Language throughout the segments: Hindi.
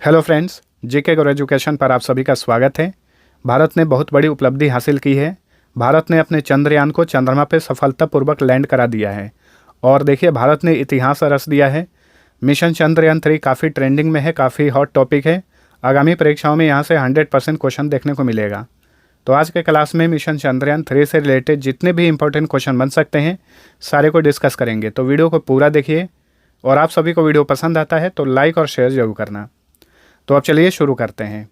हेलो फ्रेंड्स, जीके गौर एजुकेशन पर आप सभी का स्वागत है। भारत ने बहुत बड़ी उपलब्धि हासिल की है। भारत ने अपने चंद्रयान को चंद्रमा पर सफलतापूर्वक लैंड करा दिया है और देखिए भारत ने इतिहास रच दिया है। मिशन चंद्रयान 3 काफ़ी ट्रेंडिंग में है, काफ़ी हॉट टॉपिक है। आगामी परीक्षाओं में यहाँ से 100% क्वेश्चन देखने को मिलेगा। तो आज के क्लास में मिशन चंद्रयान 3 से रिलेटेड जितने भी इंपॉर्टेंट क्वेश्चन बन सकते हैं सारे को डिस्कस करेंगे। तो वीडियो को पूरा देखिए और आप सभी को वीडियो पसंद आता है तो लाइक और शेयर जरूर करना। तो अब चलिए शुरू करते हैं।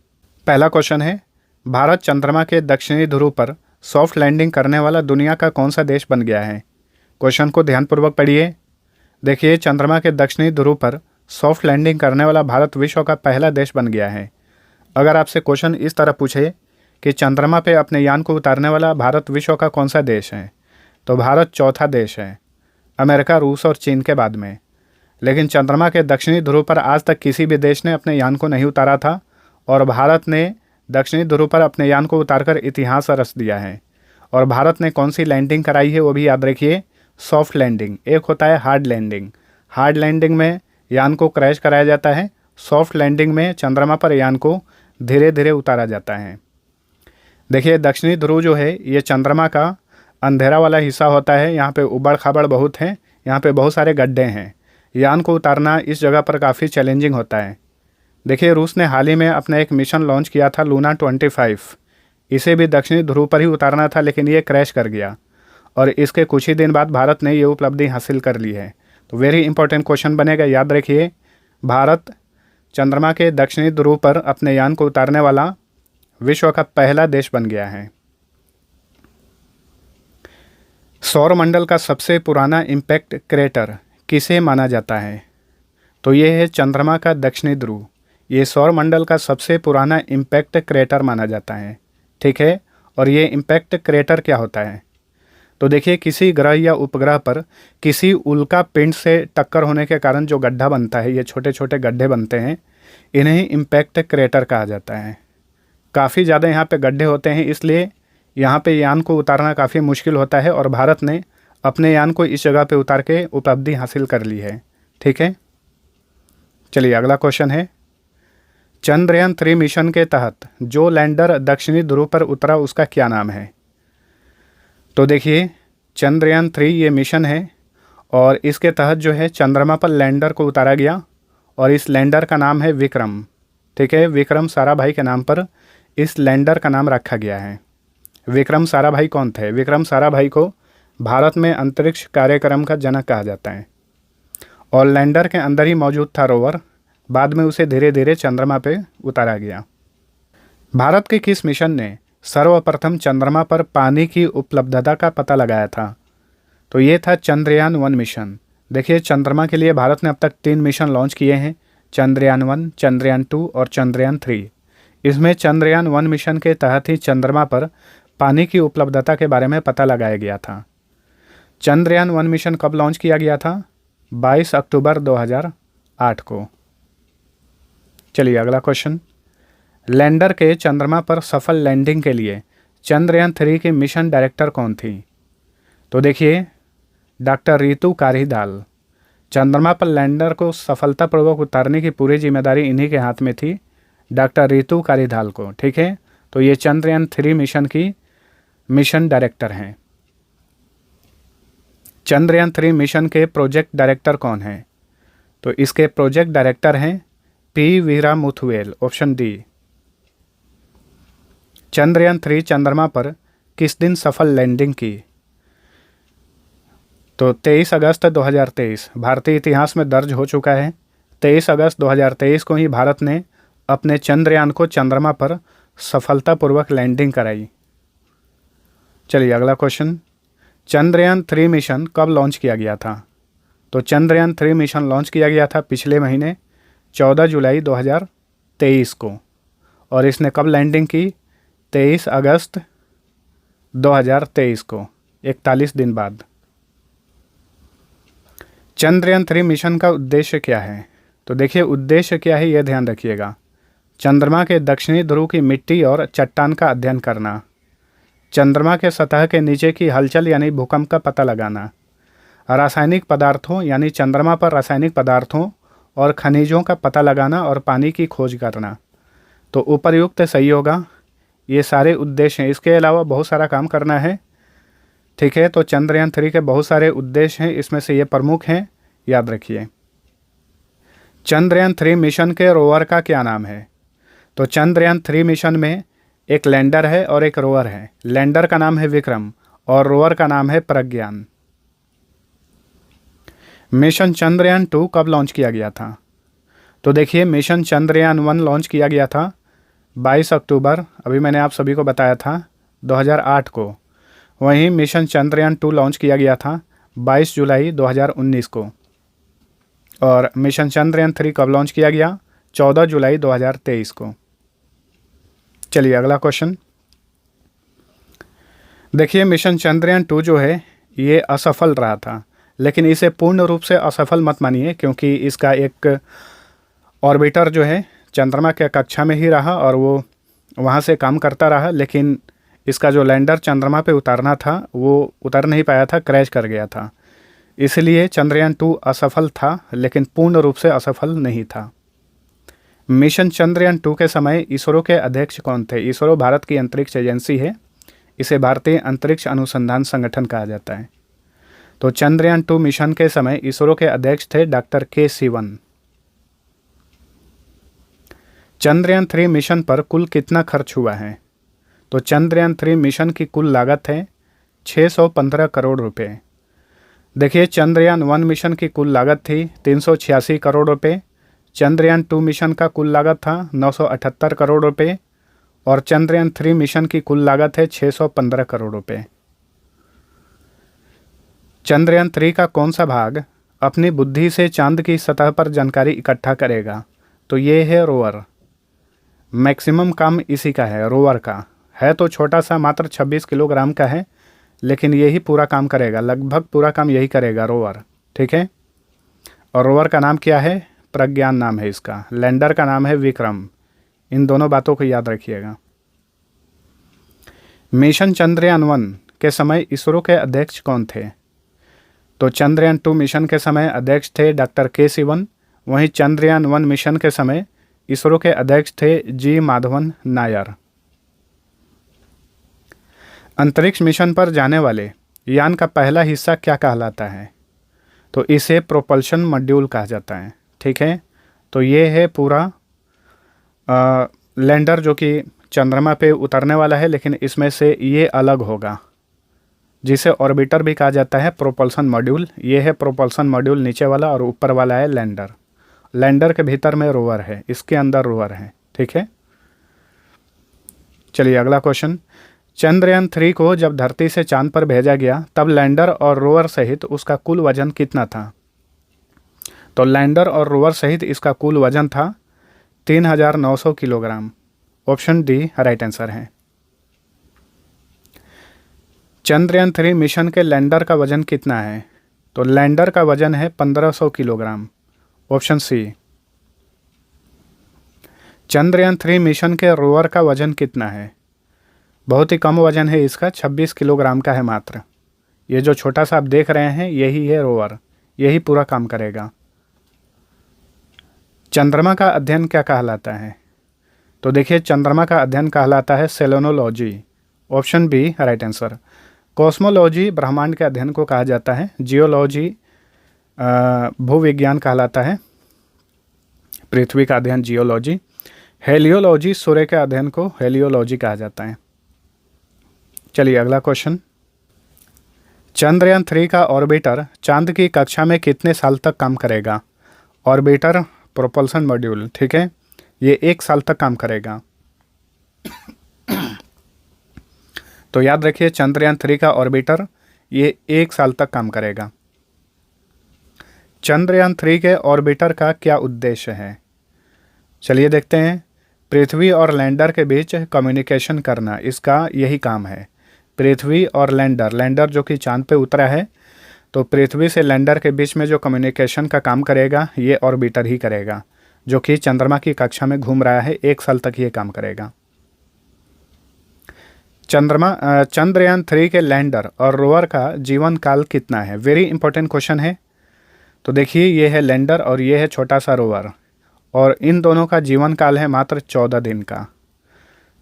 पहला क्वेश्चन है, भारत चंद्रमा के दक्षिणी ध्रुव पर सॉफ्ट लैंडिंग करने वाला दुनिया का कौन सा देश बन गया है। क्वेश्चन को ध्यानपूर्वक पढ़िए। देखिए, चंद्रमा के दक्षिणी ध्रुव पर सॉफ्ट लैंडिंग करने वाला भारत विश्व का पहला देश बन गया है। अगर आपसे क्वेश्चन इस तरह पूछे कि चंद्रमा पर अपने यान को उतारने वाला भारत विश्व का कौन सा देश है, तो भारत चौथा देश है, अमेरिका, रूस और चीन के बाद में। लेकिन चंद्रमा के दक्षिणी ध्रुव पर आज तक किसी भी देश ने अपने यान को नहीं उतारा था और भारत ने दक्षिणी ध्रुव पर अपने यान को उतारकर इतिहास रच दिया है। और भारत ने कौन सी लैंडिंग कराई है वो भी याद रखिए, सॉफ्ट लैंडिंग। एक होता है हार्ड लैंडिंग। हार्ड लैंडिंग में यान को क्रैश कराया जाता है, सॉफ्ट लैंडिंग में चंद्रमा पर यान को धीरे धीरे उतारा जाता है। देखिए, दक्षिणी ध्रुव जो है ये चंद्रमा का अंधेरा वाला हिस्सा होता है। यहाँ पे उबड़ खाबड़ बहुत है, यहाँ पे बहुत सारे गड्ढे हैं। यान को उतारना इस जगह पर काफ़ी चैलेंजिंग होता है। देखिए, रूस ने हाल ही में अपना एक मिशन लॉन्च किया था, लूना 25। इसे भी दक्षिणी ध्रुव पर ही उतारना था लेकिन ये क्रैश कर गया और इसके कुछ ही दिन बाद भारत ने ये उपलब्धि हासिल कर ली है। तो वेरी इंपॉर्टेंट क्वेश्चन बनेगा, याद रखिए। भारत चंद्रमा के दक्षिणी ध्रुव पर अपने यान को उतारने वाला विश्व का पहला देश बन गया है। सौरमंडल का सबसे पुराना इम्पैक्ट क्रेटर किसे माना जाता है, तो ये है चंद्रमा का दक्षिणी ध्रुव। ये सौरमंडल का सबसे पुराना इम्पैक्ट क्रेटर माना जाता है, ठीक है। और ये इम्पैक्ट क्रेटर क्या होता है, तो देखिए किसी ग्रह या उपग्रह पर किसी उल्का पिंड से टक्कर होने के कारण जो गड्ढा बनता है, ये छोटे छोटे गड्ढे बनते हैं, इन्हें इम्पैक्ट क्रेटर कहा जाता है। काफ़ी ज़्यादा यहाँ पे गड्ढे होते हैं, इसलिए यहाँ पे यान को उतारना काफ़ी मुश्किल होता है और भारत ने अपने यान को इस जगह पे उतार के उपलब्धि हासिल कर ली है, ठीक है। चलिए अगला क्वेश्चन है, चंद्रयान 3 मिशन के तहत जो लैंडर दक्षिणी ध्रुव पर उतरा उसका क्या नाम है। तो देखिए, चंद्रयान 3 ये मिशन है और इसके तहत जो है चंद्रमा पर लैंडर को उतारा गया और इस लैंडर का नाम है विक्रम, ठीक है। विक्रम साराभाई के नाम पर इस लैंडर का नाम रखा गया है। विक्रम साराभाई कौन थे? विक्रम साराभाई को भारत में अंतरिक्ष कार्यक्रम का जनक कहा जाता है और लैंडर के अंदर ही मौजूद था रोवर। बाद में उसे धीरे धीरे चंद्रमा पे उतारा गया। भारत के किस मिशन ने सर्वप्रथम चंद्रमा पर पानी की उपलब्धता का पता लगाया था, तो ये था चंद्रयान 1 मिशन। देखिए, चंद्रमा के लिए भारत ने अब तक 3 मिशन लॉन्च किए हैं, चंद्रयान 1, चंद्रयान 2 और चंद्रयान 3। इसमें चंद्रयान 1 मिशन के तहत ही चंद्रमा पर पानी की उपलब्धता के बारे में पता लगाया गया था। चंद्रयान 1 मिशन कब लॉन्च किया गया था? 22 अक्टूबर 2008 को। चलिए अगला क्वेश्चन, लैंडर के चंद्रमा पर सफल लैंडिंग के लिए चंद्रयान 3 की मिशन डायरेक्टर कौन थी? तो देखिए, डॉक्टर रितु कारीदाल। चंद्रमा पर लैंडर को सफलतापूर्वक उतारने की पूरी जिम्मेदारी इन्हीं के हाथ में थी, डॉक्टर रितु कारीदाल को, ठीक है। तो ये चंद्रयान 3 मिशन की मिशन डायरेक्टर हैं। चंद्रयान 3 मिशन के प्रोजेक्ट डायरेक्टर कौन हैं? तो इसके प्रोजेक्ट डायरेक्टर हैं P Veeramuthuvel, option D. Chandrayaan 3 चंद्रमा पर किस दिन सफल लैंडिंग की? तो 23 अगस्त 2023। भारतीय इतिहास में दर्ज हो चुका है, 23 अगस्त 2023 को ही भारत ने अपने चंद्रयान को चंद्रमा पर सफलतापूर्वक लैंडिंग कराई। चलिए अगला क्वेश्चन, चंद्रयान 3 मिशन कब लॉन्च किया गया था? तो चंद्रयान 3 मिशन लॉन्च किया गया था पिछले महीने 14 जुलाई 2023 को और इसने कब लैंडिंग की? 23 अगस्त 2023 को, 41 दिन बाद। चंद्रयान 3 मिशन का उद्देश्य क्या है? तो देखिए, उद्देश्य क्या है ये ध्यान रखिएगा। चंद्रमा के दक्षिणी ध्रुव की मिट्टी और चट्टान का अध्ययन करना, चंद्रमा के सतह के नीचे की हलचल यानी भूकंप का पता लगाना, रासायनिक पदार्थों यानी चंद्रमा पर रासायनिक पदार्थों और खनिजों का पता लगाना और पानी की खोज करना। तो उपर्युक्त सही होगा। ये सारे उद्देश्य हैं, इसके अलावा बहुत सारा काम करना है। ठीक है, तो चंद्रयान-3 के बहुत सारे उद्देश्य हैं, इसमें से ये प्रमुख हैं, याद रखिए। चंद्रयान-3 मिशन के रोवर का क्या नाम है? तो चंद्रयान-3 मिशन में एक लैंडर है और एक रोवर है। लैंडर का नाम है विक्रम और रोवर का नाम है प्रज्ञान। मिशन चंद्रयान-2 कब लॉन्च किया गया था? तो देखिए, मिशन चंद्रयान-1 लॉन्च किया गया था 22 अक्टूबर, अभी मैंने आप सभी को बताया था, 2008 को। वहीं मिशन चंद्रयान-2 लॉन्च किया गया था 22 जुलाई 2019 को। और मिशन चंद्रयान-3 कब लॉन्च किया गया? 14 जुलाई 2023 को। चलिए अगला क्वेश्चन देखिए। मिशन चंद्रयान-2 जो है ये असफल रहा था, लेकिन इसे पूर्ण रूप से असफल मत मानिए, क्योंकि इसका एक ऑर्बिटर जो है चंद्रमा के कक्षा में ही रहा और वो वहाँ से काम करता रहा, लेकिन इसका जो लैंडर चंद्रमा पे उतारना था वो उतर नहीं पाया था, क्रैश कर गया था। इसलिए चंद्रयान-2 असफल था, लेकिन पूर्ण रूप से असफल नहीं था। मिशन चंद्रयान-2 के समय इसरो के अध्यक्ष कौन थे? इसरो भारत की अंतरिक्ष एजेंसी है, इसे भारतीय अंतरिक्ष अनुसंधान संगठन कहा जाता है। तो चंद्रयान-2 मिशन के समय इसरो के अध्यक्ष थे डॉक्टर के सिवन। चंद्रयान-3 मिशन पर कुल कितना खर्च हुआ है? तो चंद्रयान-3 मिशन की कुल लागत है 615 करोड़ रुपए। देखिए, चंद्रयान-1 मिशन की कुल लागत थी 386 करोड़ रुपए, चंद्रयान-2 मिशन का कुल लागत था 978 करोड़ रुपए और चंद्रयान-3 मिशन की कुल लागत है 615 करोड़ रुपए। चंद्रयान-3 का कौन सा भाग अपनी बुद्धि से चांद की सतह पर जानकारी इकट्ठा करेगा? तो ये है रोवर। मैक्सिमम काम इसी का है, रोवर का है। तो छोटा सा, मात्र 26 किलोग्राम का है, लेकिन यही पूरा काम करेगा, लगभग पूरा काम यही करेगा रोवर। ठीक है, और रोवर का नाम क्या है? प्रज्ञान नाम है इसका। लैंडर का नाम है विक्रम। इन दोनों बातों को याद रखिएगा। मिशन चंद्रयान-1 के समय इसरो के अध्यक्ष कौन थे? तो चंद्रयान-2 मिशन के समय अध्यक्ष थे डॉक्टर के सिवन। वहीं चंद्रयान-1 मिशन के समय इसरो के अध्यक्ष थे जी माधवन नायर। अंतरिक्ष मिशन पर जाने वाले यान का पहला हिस्सा क्या कहलाता है? तो इसे प्रोपल्शन मॉड्यूल कहा जाता है। ठीक है, तो ये है पूरा लैंडर जो कि चंद्रमा पे उतरने वाला है, लेकिन इसमें से ये अलग होगा, जिसे ऑर्बिटर भी कहा जाता है, प्रोपल्शन मॉड्यूल। ये है प्रोपल्शन मॉड्यूल नीचे वाला, और ऊपर वाला है लैंडर। लैंडर के भीतर में रोवर है, इसके अंदर रोवर है। ठीक है, चलिए अगला क्वेश्चन। चंद्रयान-3 को जब धरती से चांद पर भेजा गया तब लैंडर और रोवर सहित उसका कुल वजन कितना था? तो लैंडर और रोवर सहित इसका कुल वजन था 3900 kilogram. Option D right answer है। चंद्रयान-3 मिशन के लैंडर का वजन कितना है? तो लैंडर का वजन है 1500 kilogram. Option C. Chandrayaan mission के रोवर का वजन कितना है? बहुत ही कम वजन है इसका, 26 किलोग्राम का है मात्र। ये जो छोटा सा आप देख रहे हैं यही है रोवर, यही पूरा काम करेगा। चंद्रमा का अध्ययन क्या कहलाता है? तो देखिए, चंद्रमा का अध्ययन कहलाता है selenology. Option B right answer. Cosmology ब्रह्मांड के अध्ययन को कहा जाता है। जियोलॉजी भूविज्ञान कहलाता है, पृथ्वी का अध्ययन जियोलॉजी। हेलियोलॉजी सूर्य के अध्ययन को हेलियोलॉजी कहा जाता है। चलिए अगला क्वेश्चन। चंद्रयान-3 का ऑर्बिटर चांद की कक्षा में कितने साल तक काम करेगा? ऑर्बिटर प्रोपल्शन मॉड्यूल, ठीक है, ये 1 साल तक काम करेगा। तो याद रखिए, चंद्रयान-3 का ऑर्बिटर ये 1 साल तक काम करेगा। चंद्रयान-3 के ऑर्बिटर का क्या उद्देश्य है? चलिए देखते हैं। पृथ्वी और लैंडर के बीच कम्युनिकेशन करना, इसका यही काम है। पृथ्वी और लैंडर जो कि चांद पे उतरा है, तो पृथ्वी से लैंडर के बीच में जो कम्युनिकेशन का काम करेगा ये ऑर्बिटर ही करेगा, जो कि चंद्रमा की कक्षा में घूम रहा है। 1 साल तक ये काम करेगा। चंद्रयान-3 के लैंडर और रोवर का जीवन काल कितना है? वेरी इंपॉर्टेंट क्वेश्चन है। तो देखिए ये है लैंडर और ये है छोटा सा रोवर, और इन दोनों का जीवन काल है मात्र 14 दिन का।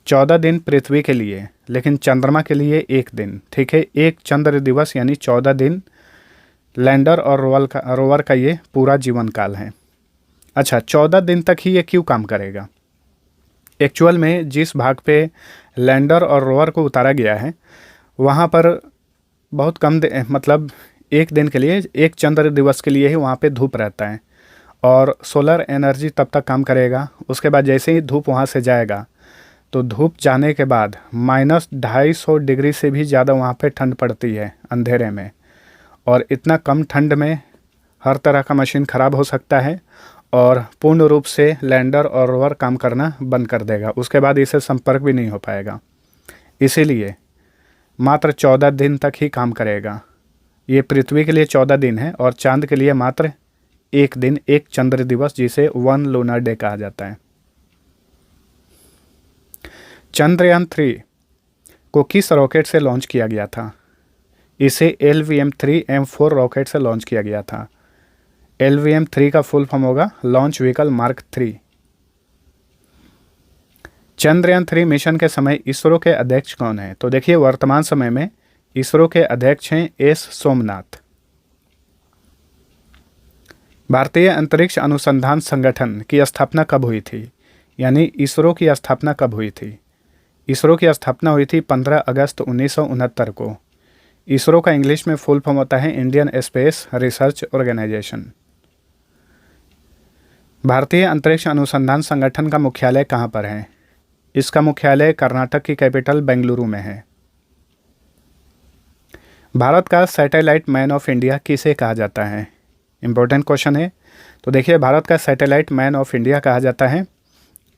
14 दिन पृथ्वी के लिए, लेकिन चंद्रमा के लिए 1 दिन। ठीक है, एक चंद्र दिवस यानी 14 दिन लैंडर और रोवर का ये पूरा जीवन काल है। अच्छा, 14 दिन तक ही ये क्यों काम करेगा? एक्चुअल में जिस भाग पे लैंडर और रोवर को उतारा गया है वहाँ पर बहुत कम मतलब 1 दिन के लिए, एक चंद्र दिवस के लिए ही वहाँ पे धूप रहता है और सोलर एनर्जी तब तक काम करेगा। उसके बाद जैसे ही धूप वहाँ से जाएगा तो धूप जाने के बाद -250 डिग्री से भी ज़्यादा वहाँ पे ठंड पड़ती है अंधेरे में, और इतना कम ठंड में हर तरह का मशीन ख़राब हो सकता है और पूर्ण रूप से लैंडर और रोवर काम करना बंद कर देगा। उसके बाद इससे संपर्क भी नहीं हो पाएगा। इसीलिए मात्र 14 दिन तक ही काम करेगा। ये पृथ्वी के लिए 14 दिन है और चांद के लिए मात्र 1 दिन, एक चंद्र दिवस, जिसे 1 लूनर डे कहा जाता है। चंद्रयान 3 को किस रॉकेट से लॉन्च किया गया था? इसे LVM-3M4 रॉकेट से लॉन्च किया गया था। LVM-3 का फुल फॉर्म होगा launch vehicle mark 3। Chandrayaan 3 mission के समय इसरो के अध्यक्ष कौन है? तो देखिए वर्तमान समय में इसरो के अध्यक्ष हैं S सोमनाथ। भारतीय अंतरिक्ष अनुसंधान संगठन की स्थापना कब हुई थी? यानी इसरो की स्थापना कब हुई थी? इसरो की स्थापना हुई थी 15 अगस्त 1969 को। इसरो का इंग्लिश में फुल फॉर्म होता है इंडियन स्पेस रिसर्च ऑर्गेनाइजेशन। भारतीय अंतरिक्ष अनुसंधान संगठन का मुख्यालय कहाँ पर है? इसका मुख्यालय कर्नाटक की कैपिटल बेंगलुरु में है। भारत का सैटेलाइट मैन ऑफ इंडिया किसे कहा जाता है? इम्पोर्टेंट क्वेश्चन है। तो देखिए भारत का सैटेलाइट मैन ऑफ इंडिया कहा जाता है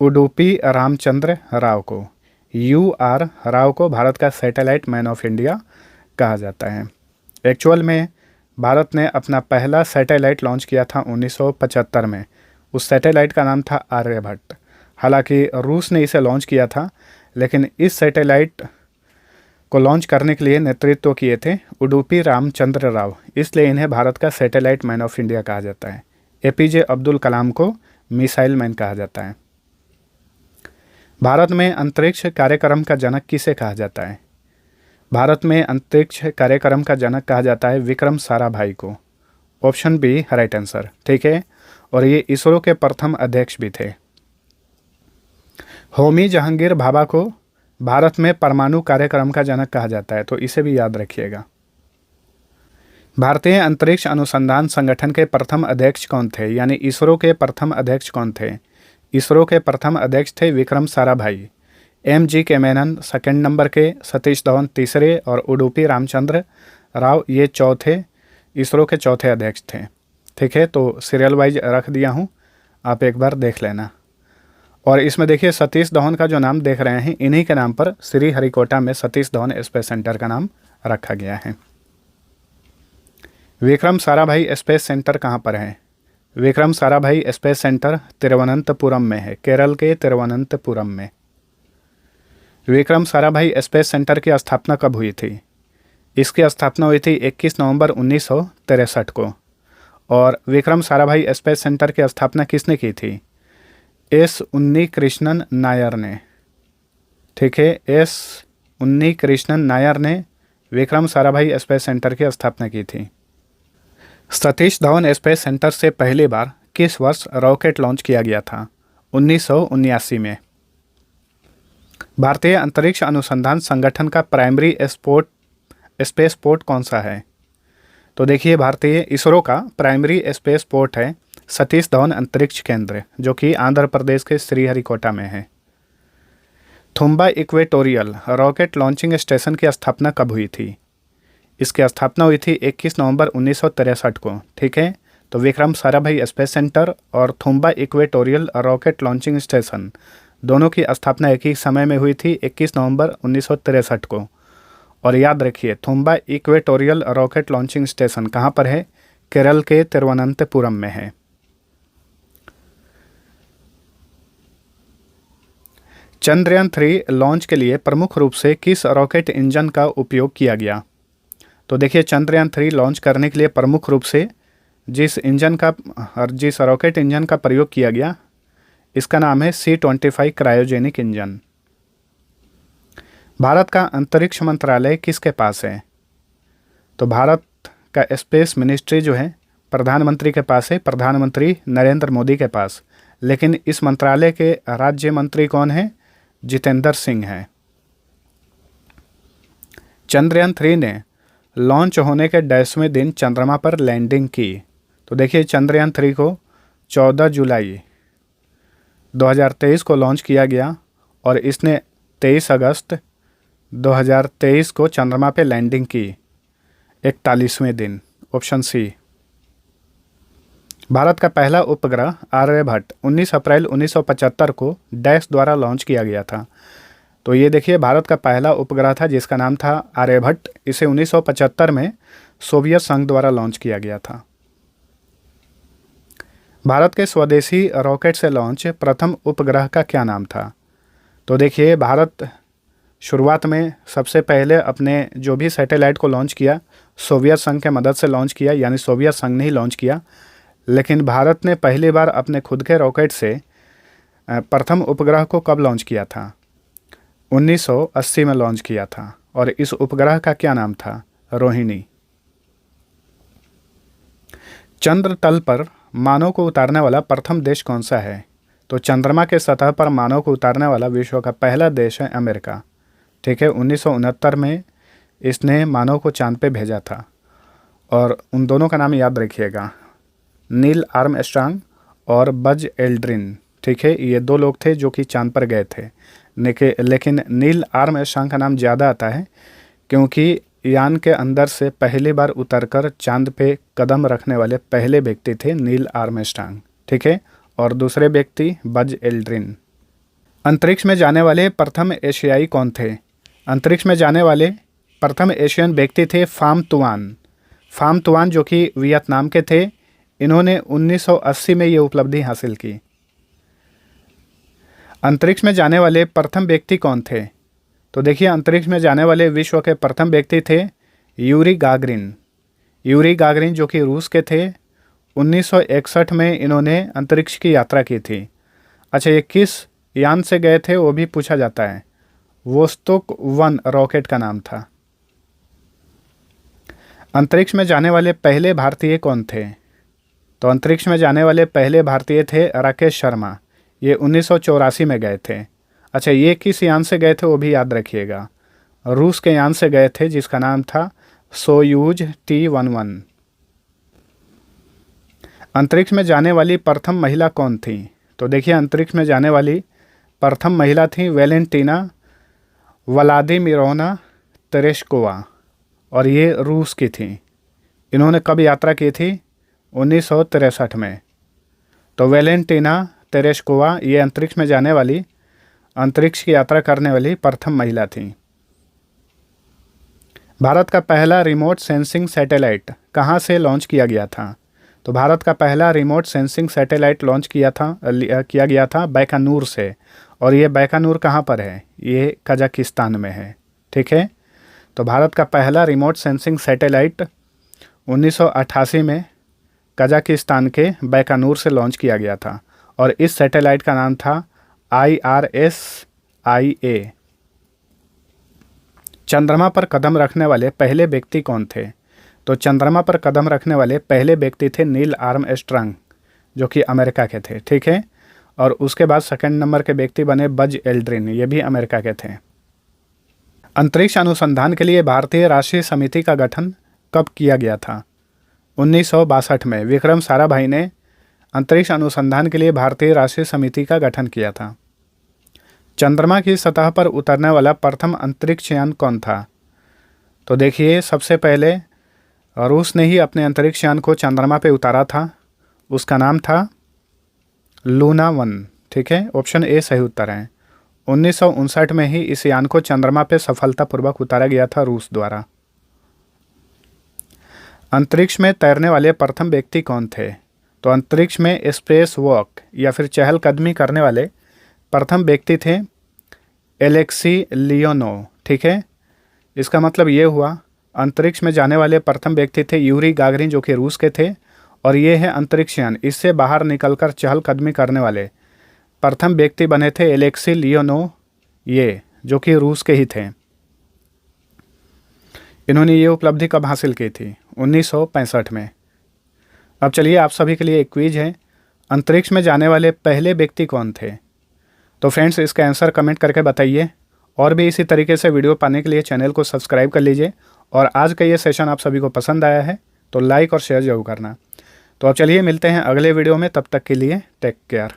उडुपी रामचंद्र राव को। UR राव को भारत का सैटेलाइट मैन ऑफ इंडिया कहा जाता है। एक्चुअल में भारत ने अपना पहला सैटेलाइट लॉन्च किया था 1975 में। उस सैटेलाइट का नाम था आर्यभट्ट। हालांकि रूस ने इसे लॉन्च किया था, लेकिन इस सैटेलाइट को लॉन्च करने के लिए नेतृत्व किए थे उडुपी रामचंद्र राव, इसलिए इन्हें भारत का सैटेलाइट मैन ऑफ इंडिया कहा जाता है। APJ अब्दुल कलाम को मिसाइल मैन कहा जाता है। भारत में अंतरिक्ष कार्यक्रम का जनक किसे कहा जाता है? भारत में अंतरिक्ष कार्यक्रम का जनक कहा जाता है विक्रम साराभाई को। Option B right answer. ठीक है, और ये इसरो के प्रथम अध्यक्ष भी थे। होमी जहांगीर भाभा को भारत में परमाणु कार्यक्रम का जनक कहा जाता है, तो इसे भी याद रखिएगा। भारतीय अंतरिक्ष अनुसंधान संगठन के प्रथम अध्यक्ष कौन थे? यानी इसरो के प्रथम अध्यक्ष कौन थे? इसरो के प्रथम अध्यक्ष थे विक्रम साराभाई। MG के मेनन सेकंड नंबर के, सतीश धवन तीसरे और उडुपी रामचंद्र राव ये चौथे, इसरो के चौथे अध्यक्ष थे। ठीक है, तो सीरियल वाइज रख दिया हूँ, आप एक बार देख लेना। और इसमें देखिए सतीश धवन का जो नाम देख रहे हैं, इन्हीं के नाम पर श्री हरिकोटा में सतीश धवन स्पेस सेंटर का नाम रखा गया है। विक्रम साराभाई स्पेस सेंटर कहाँ पर है? विक्रम साराभाई स्पेस सेंटर तिरुवनंतपुरम में है, केरल के तिरुवनंतपुरम में। विक्रम साराभाई स्पेस सेंटर की स्थापना कब हुई थी? इसकी स्थापना हुई थी 21 नवंबर 1963 को। और विक्रम साराभाई स्पेस सेंटर की स्थापना किसने की थी? S उन्नीकृष्णन नायर ने। ठीक है, S उन्नीकृष्णन नायर ने विक्रम साराभाई स्पेस सेंटर की स्थापना की थी। सतीश धवन स्पेस सेंटर से पहली बार किस वर्ष रॉकेट लॉन्च किया गया था? 1979 में। भारतीय अंतरिक्ष अनुसंधान संगठन का प्राइमरी स्पेस पोर्ट कौन सा है? तो देखिए भारतीय इसरो का प्राइमरी स्पेस पोर्ट है सतीश धवन अंतरिक्ष केंद्र, जो कि आंध्र प्रदेश के श्रीहरिकोटा में है। Thumba equatorial rocket launching station की स्थापना कब हुई थी? इसकी स्थापना हुई थी 21 नवंबर 1963 को। ठीक है, तो विक्रम साराभाई स्पेस सेंटर और Thumba equatorial rocket launching station दोनों की स्थापना एक ही समय में हुई थी 21 नवंबर 1963 को। और याद रखिए Thumba equatorial rocket launching station कहाँ पर है? केरल के तिरुवनंतपुरम में है। चंद्रयान 3 लॉन्च के लिए प्रमुख रूप से किस रॉकेट इंजन का उपयोग किया गया? तो देखिए चंद्रयान 3 लॉन्च करने के लिए प्रमुख रूप से जिस रॉकेट इंजन का प्रयोग किया गया, इसका नाम है C-25 क्रायोजेनिक इंजन। भारत का अंतरिक्ष मंत्रालय किसके पास है? तो भारत का स्पेस मिनिस्ट्री जो है प्रधानमंत्री के पास है, प्रधानमंत्री नरेंद्र मोदी के पास। लेकिन इस मंत्रालय के राज्य मंत्री कौन है? जितेंद्र सिंह हैं। चंद्रयान 3 ने लॉन्च होने के 10वें दिन चंद्रमा पर लैंडिंग की। तो देखिए, चंद्रयान 3 को 14 जुलाई 2023 को लॉन्च किया गया और इसने 23 अगस्त 2023 को चंद्रमा पे लैंडिंग की, 41वें दिन। Option C. भारत का पहला उपग्रह आर्यभट्ट 19 अप्रैल 1975 को डैश द्वारा लॉन्च किया गया था। तो ये देखिए, भारत का पहला उपग्रह था जिसका नाम था आर्यभट्ट। इसे 1975 में सोवियत संघ द्वारा लॉन्च किया गया था। भारत के स्वदेशी रॉकेट से लॉन्च प्रथम उपग्रह का क्या नाम था? तो देखिए, भारत शुरुआत में सबसे पहले अपने जो भी सैटेलाइट को लॉन्च किया, सोवियत संघ के मदद से लॉन्च किया, यानी सोवियत संघ ने ही लॉन्च किया। लेकिन भारत ने पहली बार अपने खुद के रॉकेट से प्रथम उपग्रह को कब लॉन्च किया था? 1980 में लॉन्च किया था। और इस उपग्रह का क्या नाम था? रोहिणी। चंद्र तल पर मानव को उतारने वाला प्रथम देश कौन सा है? तो चंद्रमा के सतह पर मानव को उतारने वाला विश्व का पहला देश है अमेरिका। ठीक है, 1969 में इसने मानव को चांद पे भेजा था। और उन दोनों का नाम याद रखिएगा, नील आर्मस्ट्रांग और बज एल्ड्रिन। ठीक है, ये दो लोग थे जो कि चांद पर गए थे। लेकिन नील आर्मस्ट्रांग का नाम ज़्यादा आता है क्योंकि यान के अंदर से पहली बार उतरकर चांद पे कदम रखने वाले पहले व्यक्ति थे नील आर्मस्ट्रांग। ठीक है, और दूसरे व्यक्ति बज एल्ड्रिन। अंतरिक्ष में जाने वाले प्रथम एशियाई कौन थे? अंतरिक्ष में जाने वाले प्रथम एशियन व्यक्ति थे फाम तुआन। फाम तुआन जो कि वियतनाम के थे। इन्होंने 1980 में ये उपलब्धि हासिल की। अंतरिक्ष में जाने वाले प्रथम व्यक्ति कौन थे? तो देखिए, अंतरिक्ष में जाने वाले विश्व के प्रथम व्यक्ति थे यूरी गागरिन। यूरी गागरिन जो कि रूस के थे। 1961 में इन्होंने अंतरिक्ष की यात्रा की थी। अच्छा, ये किस यान से गए थे वो भी पूछा जाता है। वोस्तोक 1 रॉकेट का नाम था। अंतरिक्ष में जाने वाले पहले भारतीय कौन थे? तो अंतरिक्ष में जाने वाले पहले भारतीय थे राकेश शर्मा। ये 1984 में गए थे। अच्छा, ये किस यान से गए थे वो भी याद रखिएगा। रूस के यान से गए थे जिसका नाम था सोयूज T-11। अंतरिक्ष में जाने वाली प्रथम महिला कौन थी? तो देखिए, अंतरिक्ष में जाने वाली प्रथम महिला थी वैलेंटीना व्लादिमीरोना तेरेश्कोवा और ये रूस की थी। इन्होंने कब यात्रा की थी? 1963 में। तो वैलेंटीना तेरेश्कोवा ये अंतरिक्ष में जाने वाली, अंतरिक्ष की यात्रा करने वाली प्रथम महिला थी। भारत का पहला रिमोट सेंसिंग सैटेलाइट कहाँ से लॉन्च किया गया था? तो भारत का पहला रिमोट सेंसिंग सैटेलाइट लॉन्च किया गया था बैकानूर से। और ये बैकानूर कहाँ पर है? ये कजाकिस्तान में है। ठीक है, तो भारत का पहला रिमोट सेंसिंग सैटेलाइट 1988 में कजाकिस्तान के बैकानूर से लॉन्च किया गया था। और इस सैटेलाइट का नाम था IRS-IA। चंद्रमा पर कदम रखने वाले पहले व्यक्ति कौन थे? तो चंद्रमा पर कदम रखने वाले पहले व्यक्ति थे नील आर्मस्ट्रांग जो कि अमेरिका के थे। ठीक है, और उसके बाद सेकंड नंबर के व्यक्ति बने बज एल्ड्रिन, ये भी अमेरिका के थे। अंतरिक्ष अनुसंधान के लिए भारतीय राष्ट्रीय समिति का गठन कब किया गया था? 1962 में विक्रम साराभाई ने अंतरिक्ष अनुसंधान के लिए भारतीय राष्ट्रीय समिति का गठन किया था। चंद्रमा की सतह पर उतरने वाला प्रथम अंतरिक्ष यान कौन था? तो देखिए, सबसे पहले रूस ने ही अपने अंतरिक्ष यान को चंद्रमा पे उतारा था। उसका नाम था लूना 1। ठीक है, ऑप्शन ए सही उत्तर है। 1959 में ही इस यान को चंद्रमा पे सफलतापूर्वक उतारा गया था रूस द्वारा। अंतरिक्ष में तैरने वाले प्रथम व्यक्ति कौन थे? तो अंतरिक्ष में स्पेस वॉक या फिर चहलकदमी करने वाले प्रथम व्यक्ति थे एलेक्सी लियोनोव। ठीक है, इसका मतलब ये हुआ अंतरिक्ष में जाने वाले प्रथम व्यक्ति थे यूरी गागरिन जो कि रूस के थे। और ये है अंतरिक्षयान। इससे बाहर निकलकर चहलकदमी करने वाले प्रथम व्यक्ति बने थे एलेक्सी लियोनोव, ये जो कि रूस के ही थे। इन्होंने ये उपलब्धि कब हासिल की थी? 1965 में। अब चलिए आप सभी के लिए एक क्विज है, अंतरिक्ष में जाने वाले पहले व्यक्ति कौन थे? तो फ्रेंड्स इसका आंसर कमेंट करके बताइए। और भी इसी तरीके से वीडियो पाने के लिए चैनल को सब्सक्राइब कर लीजिए। और आज का ये सेशन आप सभी को पसंद आया है तो लाइक और शेयर जरूर करना। तो अब चलिए मिलते हैं अगले वीडियो में, तब तक के लिए टेक केयर।